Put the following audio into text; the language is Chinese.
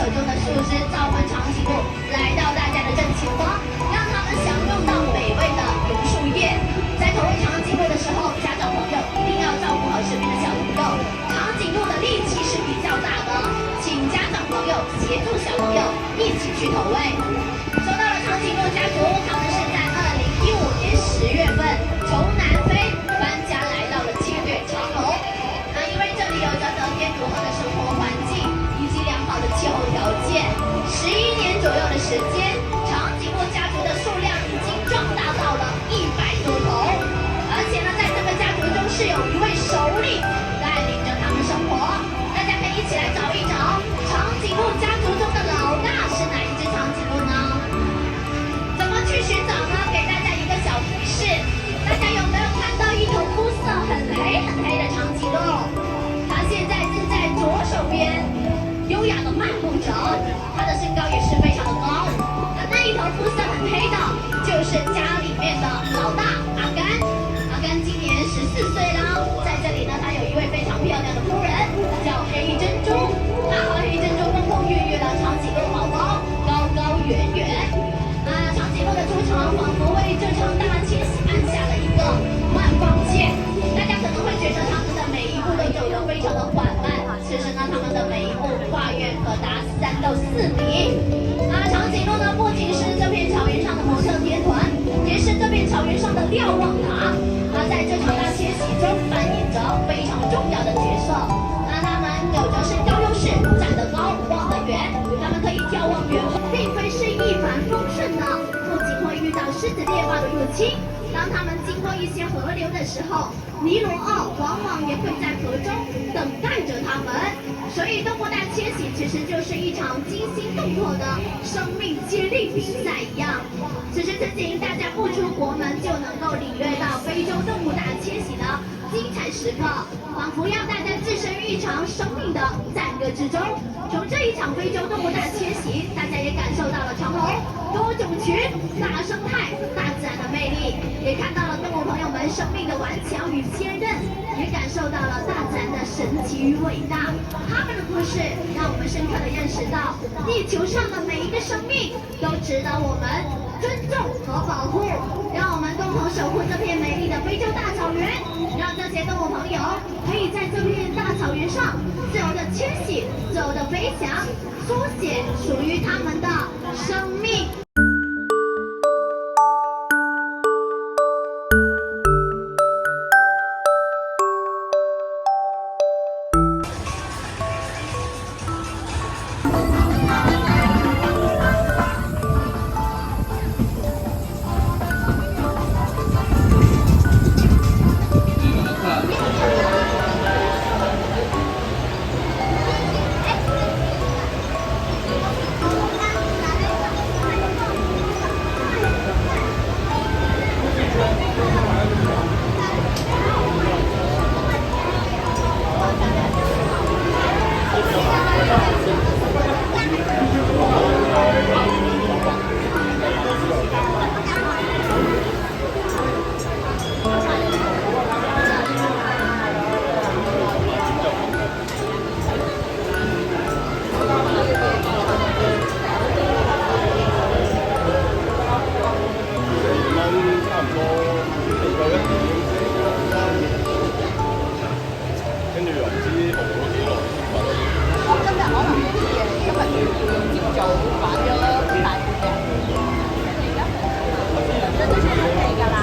手中的树枝召唤长颈鹿来到大家的正前方，让他们享用到美味的榕树叶。在投喂长颈鹿的时候，家长朋友一定要照顾好身边的小朋友。长颈鹿的力气是比较大的，请家长朋友协助小朋友一起去投喂。说到了长颈鹿家族，他们是在2015年10月份从南非搬家来到了千越长隆。因为这里有着得天独厚的生活环境以及良好的气候条件，11年左右的时间，长颈鹿家族的数量已经壮大到了100多头。而且呢，在这个家族中是有一位首领带领着他们生活。大家可以一起来找一找，长颈鹿家族中的老大是哪一只长颈鹿呢？怎么去寻找呢？给大家一个小提示，大家有没有看到一头肤色很黑的长颈鹿？它现在正在左手边优雅的漫步着，它的身高也是非常的高。那一头肤色很黑的，就是家里面的老大阿甘。阿甘今年14岁了，在这里呢，他有一位非常漂亮的夫人，叫黑珍珠。他和黑珍珠共同孕育了长颈鹿宝宝，高高圆圆。长颈鹿的出场仿佛为这场大迁徙按下了一个慢放键。大家可能会觉得他们的每一步都走得非常的缓慢，其实呢，他们的每一步跨越可达3到4米。长颈鹿呢，不仅是这片草原上的模特天团，也是这片草原上的瞭望塔。在这场大迁徙中扮演着非常重要的角色。他们有着身高优势，站得高，望得远，他们可以眺望远方，并非是一帆风顺的，不仅会遇到狮子猎豹的入侵。当他们经过一些河流的时候，尼罗奥往往也会在河中等待着他们。所以动物大迁徙其实就是一场惊心动魄的生命接力比赛一样。此时此景，大家不出国门就能够领略到非洲动物大迁徙的精彩时刻，仿佛让大家置身于一场生命的赞歌之中。从这一场非洲动物大迁徙，大家也感受到了长隆多种群、大生态、大自然的魅力，也看到了动物朋友们生命的顽强与坚韧，也感受到了大自然的神奇与伟大。他们的故事让我们深刻地认识到，地球上的每一个生命都值得我们尊重和保护。让我们共同守护这片美丽的非洲大草原，让这些动物朋友可以在这片大草原上自由地迁徙、自由地飞翔，书写属于他们的生命。早晚嘅，今日朝早玩咗大半日，而家就出嚟嚟㗎啦。